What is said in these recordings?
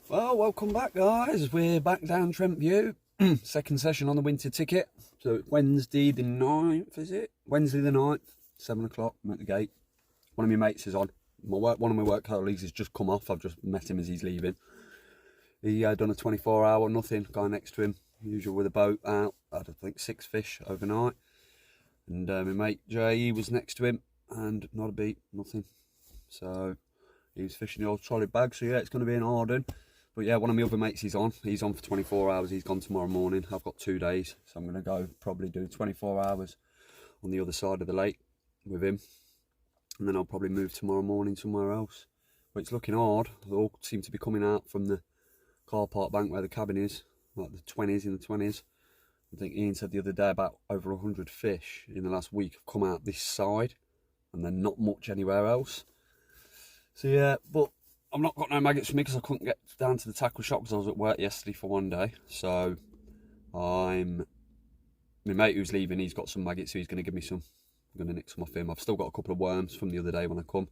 Well, welcome back, guys. We're back down Trent View. Second session on the winter ticket. So it's Wednesday the 9th, is it? Wednesday the 9th, 7 o'clock. I'm at the gate. One of my mates is on. One of my work colleagues has just come off. I've just met him as he's leaving. He done a 24-hour nothing. Guy next to him, usual with a boat out. Had, I think, 6 fish overnight. And my mate Jay, he was next to him. And not a beat, nothing. So he was fishing the old trolley bag. So yeah, it's going to be an hard one. But yeah, one of my other mates is on. He's on for 24 hours. He's gone tomorrow morning. I've got 2 days. So I'm going to go probably do 24 hours on the other side of the lake with him. And then I'll probably move tomorrow morning somewhere else. But it's looking hard. They all seem to be coming out from the car park bank where the cabin is. Like the 20s, in the 20s. I think Ian said the other day about over 100 fish in the last week have come out this side. And then not much anywhere else. So yeah, but I've not got no maggots for me because I couldn't get down to the tackle shop because I was at work yesterday for one day. So my mate who's leaving, he's got some maggots, so he's going to give me some. I'm going to nick some off him. I've still got a couple of worms from the other day when I come.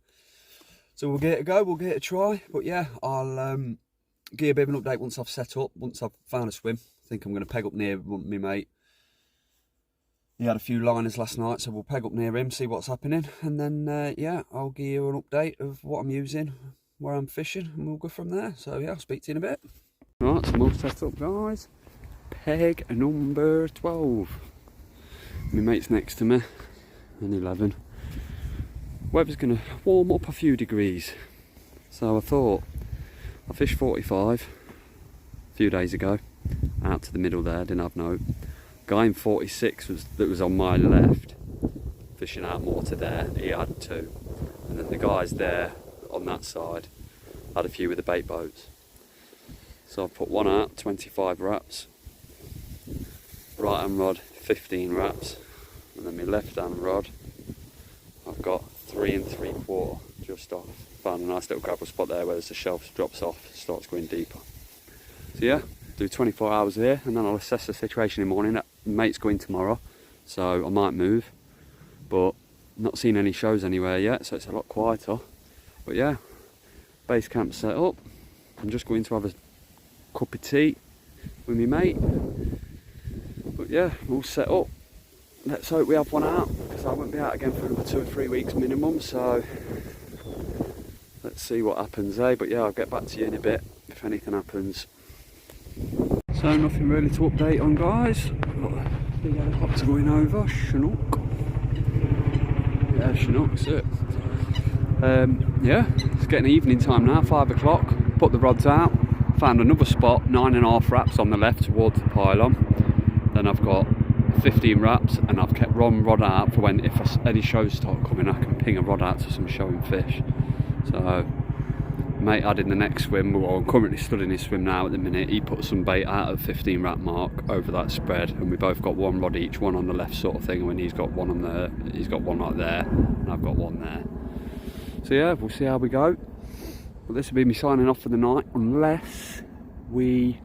So we'll give it a go, we'll give it a try. But yeah, I'll give you a bit of an update once I've set up, once I've found a swim. I think I'm going to peg up near my mate. He had a few liners last night, so we'll peg up near him, see what's happening. And then, yeah, I'll give you an update of what I'm using, where I'm fishing, and we'll go from there. So yeah, I'll speak to you in a bit. Right, so I'm all set up, guys. Peg number 12. My mate's next to me, and 11. Weather's going to warm up a few degrees. So I thought, I fished 45 a few days ago, out to the middle there, didn't have no. Guy in 46 that was on my left, fishing out more to there, he had 2. And then the guys there, on that side, had a few with the bait boats. So I've put one out, 25 wraps, right hand rod 15 wraps, and then my left hand rod I've got 3 3/4 just off. Found a nice little grabble spot there where the shelf drops off, starts going deeper. So yeah, do 24 hours here and then I'll assess the situation in the morning. Mate's going tomorrow, so I might move, but not seen any shows anywhere yet, so it's a lot quieter. But yeah, base camp set up. I'm just going to have a cup of tea with my mate. But yeah, all set up. Let's hope we have one out, because I won't be out again for another 2 or 3 weeks minimum, so let's see what happens, eh? But yeah, I'll get back to you in a bit if anything happens. So nothing really to update on, guys. Got a big helicopter going over, Chinook. Yeah, Chinook's it. Yeah, it's getting evening time now, 5 o'clock. Put the rods out, found another spot, 9.5 wraps on the left towards the pylon. Then I've got 15 wraps, and I've kept one rod out for when, if any shows start coming, I can ping a rod out to some showing fish. So, mate had in the next swim, well, I'm currently stood in his swim now at the minute. He put some bait out at the 15 wrap mark over that spread, and we both got one rod each, one on the left sort of thing, and when he's got one on the, he's got one right there, and I've got one there. So yeah, we'll see how we go. But this will be me signing off for the night, unless we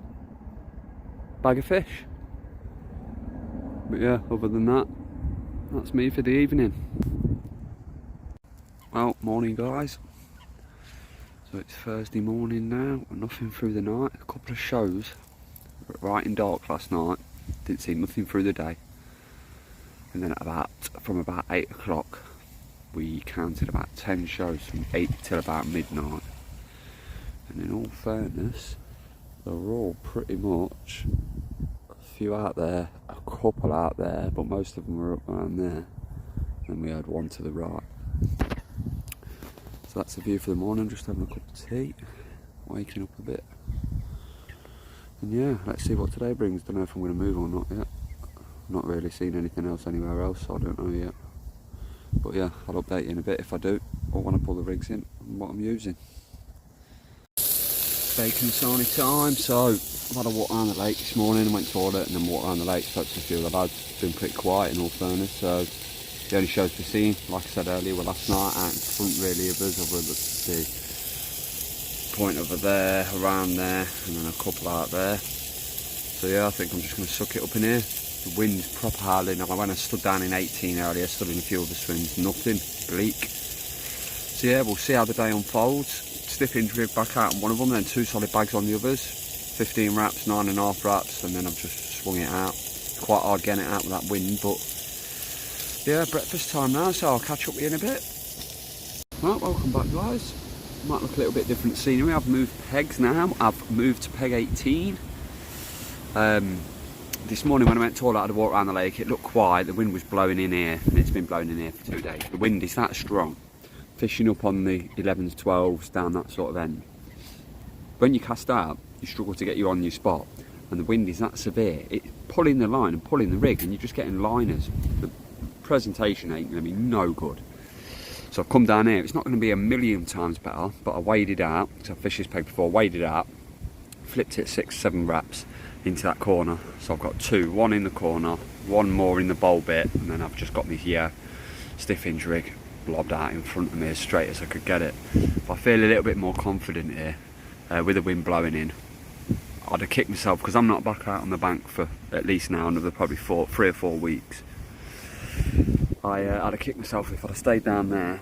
bag a fish. But yeah, other than that, that's me for the evening. Well, morning guys. So it's Thursday morning now, nothing through the night. A couple of shows, right in dark last night. Didn't see nothing through the day. And then from about 8 o'clock, we counted about 10 shows from 8 till about midnight. And in all fairness, they're all pretty much, a few out there, a couple out there, but most of them were up around there. And we had one to the right. So that's the view for the morning, just having a cup of tea, waking up a bit. And yeah, let's see what today brings. Don't know if I'm going to move or not yet. Not really seen anything else anywhere else, so I don't know yet. But yeah, I'll update you in a bit if I do, or when I pull the rigs in, and what I'm using. Bacon sarnie time, so I've had a walk around the lake this morning, I went to toilet and then walked around the lake, spoke to a few of the lads. It's been pretty quiet in all fairness, so the only shows we've seen, like I said earlier, were last night out in front really of us, over the point over there, around there, and then a couple out there. So yeah, I think I'm just going to suck it up in here. The wind's proper howling. When I stood down in 18 earlier, stood in a few other swims, nothing, bleak. So yeah, we'll see how the day unfolds. Stiff hinge rig back out on one of them, then 2 solid bags on the others. 15 wraps, 9.5 wraps, and then I've just swung it out. Quite hard getting it out with that wind, but yeah, breakfast time now, so I'll catch up with you in a bit. Right, welcome back guys. Might look a little bit different scenery. I've moved pegs now. I've moved to peg 18. This morning when I went to all out of the water around the lake, it looked quiet. The wind was blowing in here, and it's been blowing in here for 2 days. The wind is that strong. Fishing up on the 11s, 12s, down that sort of end. When you cast out, you struggle to get you on your spot, and the wind is that severe. It's pulling the line and pulling the rig, and you're just getting liners. The presentation ain't going to be no good. So I've come down here. It's not going to be a million times better, but I weighed it out, because I've fished this peg before. Weighed it out, flipped it 6, 7 wraps into that corner. So I've got 2, 1 in the corner, 1 more in the bowl bit, and then I've just got my stiff hinge rig lobbed out in front of me as straight as I could get it. If I feel a little bit more confident here, with the wind blowing in, I'd have kicked myself, because I'm not back out on the bank for at least now another probably 3 or 4 weeks. I'd have kicked myself if I'd have stayed down there,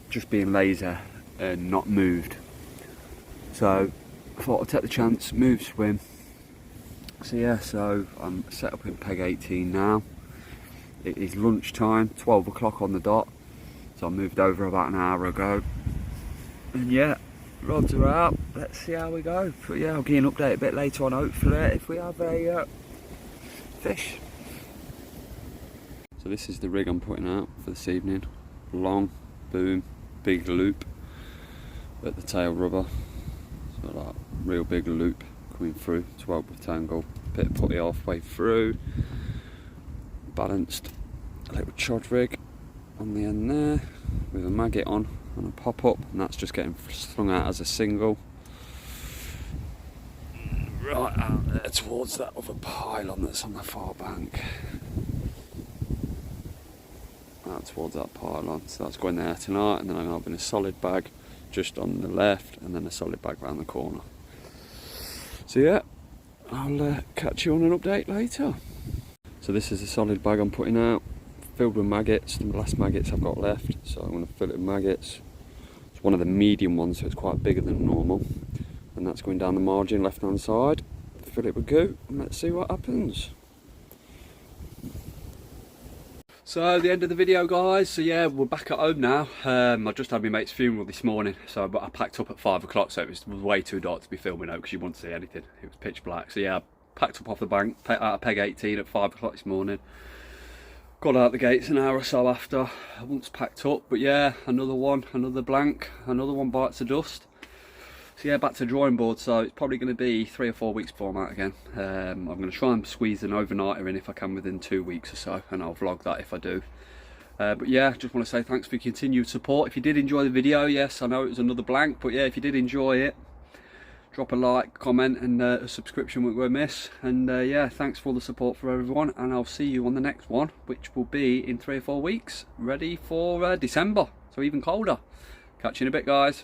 just being lazy and not moved. So I thought I'd take the chance, move, swim. So yeah, so I'm set up in peg 18 now. It is lunchtime, 12 o'clock on the dot. So I moved over about an hour ago. And yeah, rods are out. Let's see how we go. But yeah, I'll give you an update a bit later on, hopefully, if we have a fish. So this is the rig I'm putting out for this evening. Long, boom, big loop at the tail rubber. So that real big loop coming through, 12 with tangle. Bit of putty halfway through. Balanced a little chod rig on the end there with a maggot on and a pop up, and that's just getting slung out as a single right out there towards that other pylon that's on the far bank. Out towards that pylon, so that's going there tonight, and then I'm having a solid bag just on the left and then a solid bag round the corner. So yeah, I'll catch you on an update later. So this is a solid bag I'm putting out, filled with maggots, the last maggots I've got left, so I'm going to fill it with maggots. It's one of the medium ones, so it's quite bigger than normal, and that's going down the margin left hand side. Fill it with goo and let's see what happens. So the end of the video guys, so yeah, we're back at home now. I just had my mate's funeral this morning, so I packed up at 5 o'clock, so it was way too dark to be filming out because you wouldn't see anything. It was pitch black. So yeah, I packed up off the bank, out of peg 18 at 5 o'clock this morning. Got out the gates an hour or so after, once packed up, but yeah, another one, another blank, another one bites the dust. So yeah, back to drawing board, so it's probably going to be 3 or 4 weeks before I'm out again. I'm going to try and squeeze an overnighter in if I can within 2 weeks or so, and I'll vlog that if I do. But yeah, just want to say thanks for your continued support. If you did enjoy the video, yes, I know it was another blank, but yeah, if you did enjoy it, drop a like, comment, and a subscription won't go amiss. And yeah, thanks for all the support for everyone, and I'll see you on the next one, which will be in 3 or 4 weeks, ready for December, so even colder. Catch you in a bit guys.